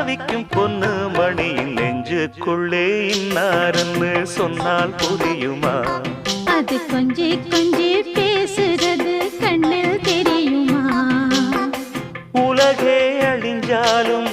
தவிக்கும் பொண்ணு மணியின் நெஞ்சுக்குள்ளே இன்னாருன்னு சொன்னால் புரியுமா? அது கொஞ்சி கொஞ்சி பேசுறது கண்ணில் தெரியுமா? உலகே அழிஞ்சாலும்